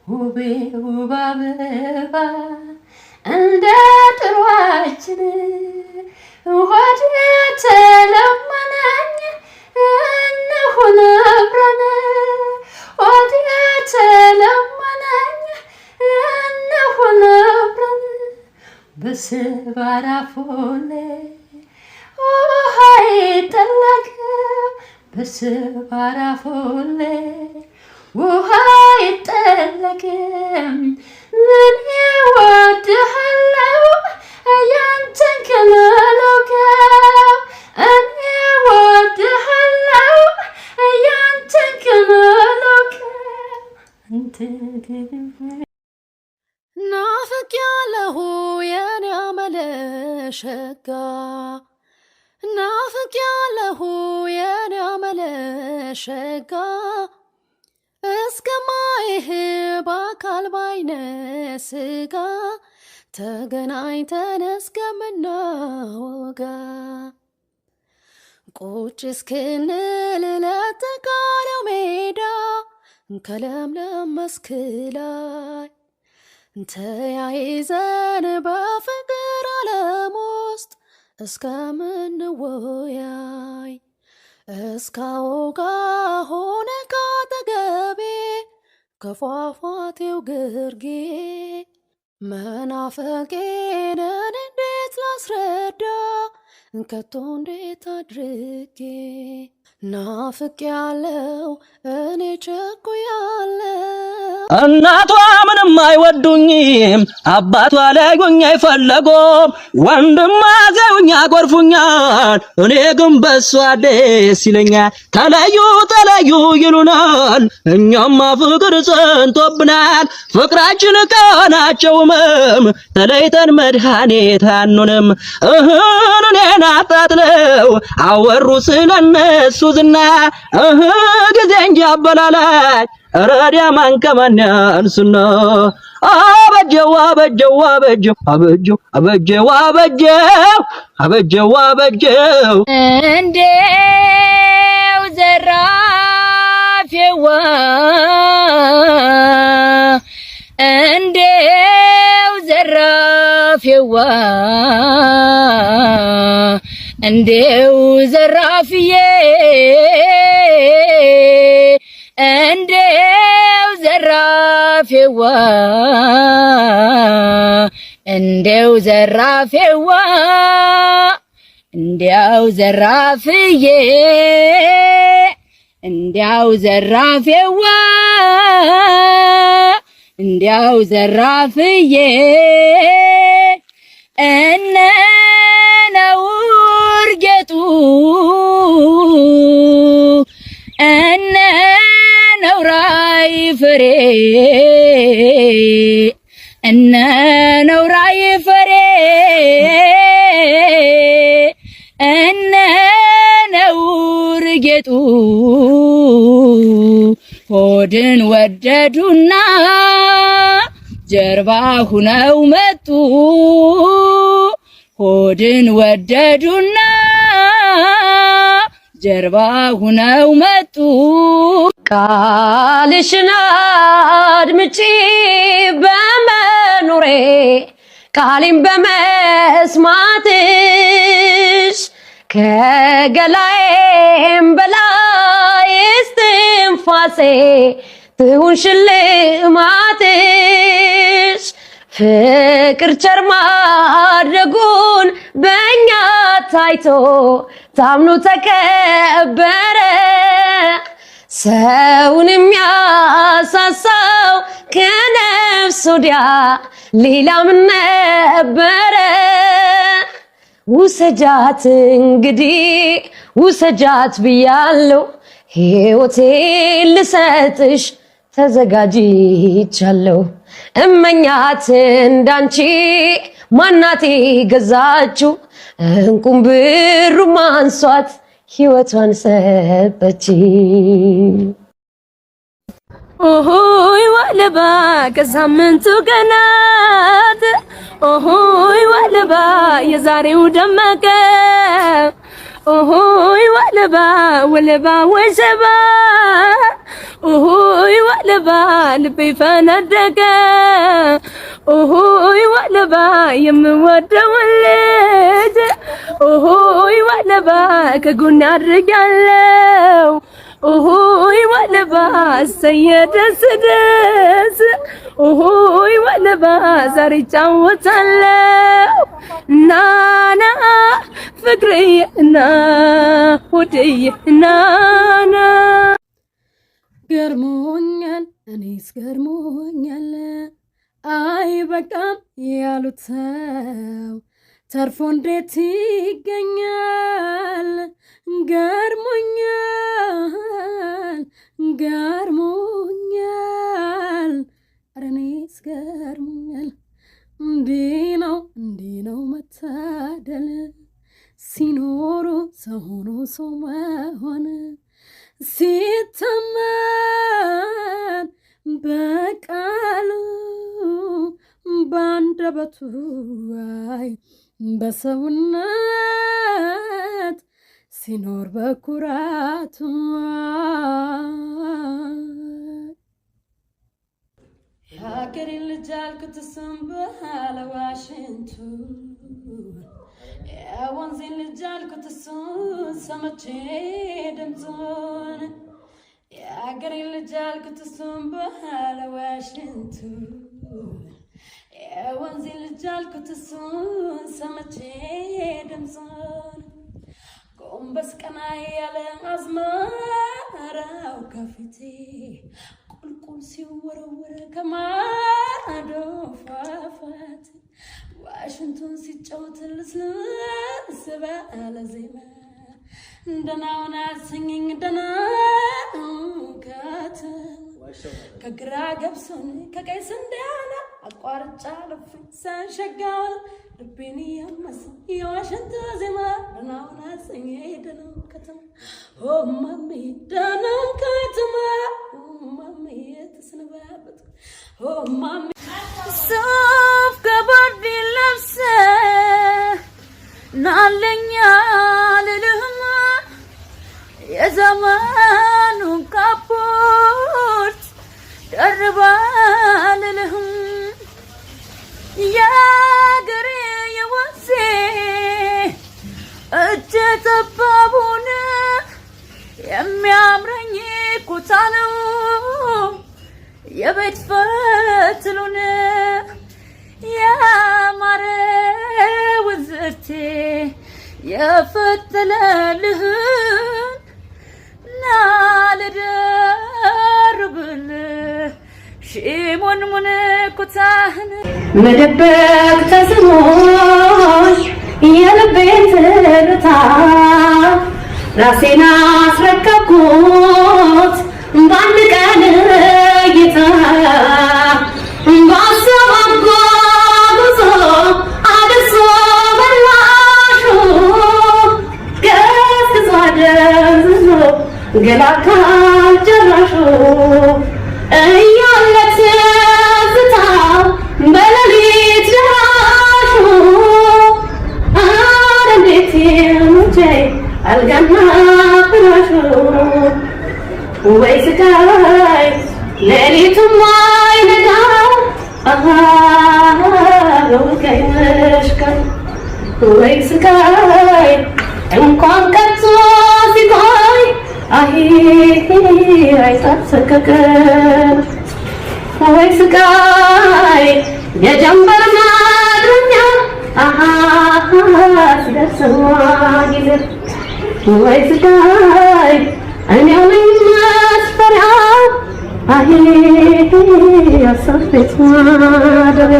ውቤ ውብ አበባ እንደ ጥሯችን ወደ ተለመነኝ እንሁን አብረን ወደ ተለመነኝ እንሁን አብረን በስባራ ፎሌ ውሃ ይጠለቅም በስባራ ፎሌ ውሃ ይጠለቅም እኔ እወድሃለሁ ያንተን ከመለውከም እኔ እወድሃለሁ ያንተን ከመለውከም አንተ ናፍቄያለሁ የኔ አመለሸጋ ናፍቄያለሁ የኔ አመለሸጋ እስከማይህ በአካል ባይነ ስጋ ተገናኝተን እስከምናወጋ ቁጭ እስክንል ለተቃረው ሜዳ ከለምለም መስክ ላይ ተያይዘን በፍቅር ዓለም ውስጥ እስከምንወያይ እስካወጋ ሆነ ካጠገቤ ከፏፏቴው ግርጌ መናፈቄን እንዴት ላስረዳ ከቶ እንዴት አድርጌ ናፍቄያለሁ እኔ ቸኩያለሁ እናቷ ምንም አይወዱኝም አባቷ ላዩኝ አይፈለጉም ወንድም አዘውኝ ያጎርፉኛል እኔ ግን በሷ ደስ ይለኛል ተለዩ ይሉናል እኛማ ፍቅር ጸንቶብናል ፍቅራችን ቀናቸውም ተለይተን መድኃኒት አንሆንም እኔን አጣጥለው አወሩ ስለነሱ ዝና ጊዜ እንጂ አበላላይ ረዲያ ማንከማን ያንስና አበጀው አበጀው አበጀው አበጀው አበጀው አበጀው አበጀው አበጀው እንደው ዘራፊዋ እንደው ዘራፊዋ እንደው ዘራፊዬ እንደው ዘራፊዋ እንደው ዘራፊዋ እንደው ዘራፍዬ እንደው ዘራፊዋ እንደው ዘራፍዬ እነነውር ጌጡ እነነውራይ ፍሬ እነነውራይ ፍሬ እነነውር ጌጡ ሆድን ወደዱና ጀርባ ሁነው መጡ ሆድን ወደዱና ጀርባ ሁነው መጡ ቃልሽን አድምጪ በመኖሬ ቃሌን በመስማትሽ ከገላዬም በላይ እስትንፋሴ ትሁን ሽልማትሽ ፍቅር ቸር ማድረጉን በእኛ ታይቶ ታምኖ ተከበረ ሰውን የሚያሳሳው ከነፍስ ወዲያ ሌላ ምን ነበረ ውሰጃት እንግዲህ ውሰጃት ብያለሁ ሕይወቴን ልሰጥሽ ተዘጋጅቻለሁ እመኛት እንዳንቺ ማናቴ ገዛችሁ እንቁም ብሩ ማንሷት ሕይወቷን ሰጠች ኦሆይ ዋለባ ከሳምንቱ ቀናት ኦሆይ ዋለባ የዛሬው ደመቀ ኦሆይ ዋለባ ወለባ ወሸባ ኦሆይ ወለባ ልቤ ፈነደቀ ኦሆይ ወለባ የምወደው ልጅ ኦሆይ ወለባ ከጎን አድርጋለሁ ኦሆይ ወለባ ሰየደስ ደስ ኦሆይ ወለባ ዛሬ ጫወታለሁ ናና ፍቅርዬ ና ወደዬ ናና ገርሞኛል እኔስ ገርሞኛል አይ በቃም ያሉት ሰው ተርፎ እንዴት ይገኛል ገርሞኛል ገርሞኛል ኧረ እኔስ ገርሞኛል እንዲህ ነው መታደል ሲኖሩ ሰው ሆኖ ሰው መሆን ሲታመን በቃሉ ባንደበቱ አይ በሰውነት ሲኖር በኩራቱ የሀገሬ ልጅ አልኩት እሱም ባለ ዋሽንቱ የወንዜን ልጅ አልኩት እሱን ሰምቼ ድምፁን የሀገሬ ልጅ አልኩት እሱም ባለ ዋሽንቱ የወንዜን ልጅ አልኩት እሱን ሰምቼ ድምፁን ጎንበስ ቀና ያለ አዝመራው ከፊቴ ቁልቁል ሲወረወረ ከማዶ ፏፏቴ ዋሽንቱን ሲጫወት ልስልስ ባለ ዜማ ደህናውን አሰኘኝ ደህናው ከተማ ከግራ ገብሶን ከቀይ ስንዴና አቋርጫ ልፍኝ ሳንሸጋው ልቤን ያመሰው የዋሽንቱ ዜማ ደህናውን አሰኘኝ ደህናው ከተማ ኦ ማሜ ደህናው ከተማ ኦ ማሜ ተስነባበት ኦ ማሜ ሱፍ ከቦርዲ ለብሰ ናለኛ ልልህማ የዘመኑ ካፖርት ደርባ ልልህም የአገሬ የወንዜ እጀ ጠባቡን የሚያምረኝ ኩታ ነው የቤት ፈትሉን ያማረ ውዝርቴ የፈተለልህን ናልደርብልህ ሺሞንሙን ኩታህን መደበቅ ተስኖሽ የልቤን ትርታ ራሴን አስረከብኩት በአንድ ቀን እይታ ባሰብ አጓጉዞ አድርሶ በላሹ ገዝግዞ አደንዝዞ ገላካ ጨራሹ እያለት ትዝታው በሌሊት ደራሹ ኧረ እንዴት ሙቼ አልጋና ፍራሹ ወይ ስቃይ ሌሊቱም አይነጋ በውልቃይ መሽከር ወይ ስቃይ እንኳን ቀርቶ ሲቆይ አይ አይሳሰቀቀን ወይ ስቃይ የጀንበር ማድረኛ ሲደርሰዋ ጊዜ ወይ ስቃይ እኔው ነኝ መስፈሪያ አይ አሳፍሬት ማደር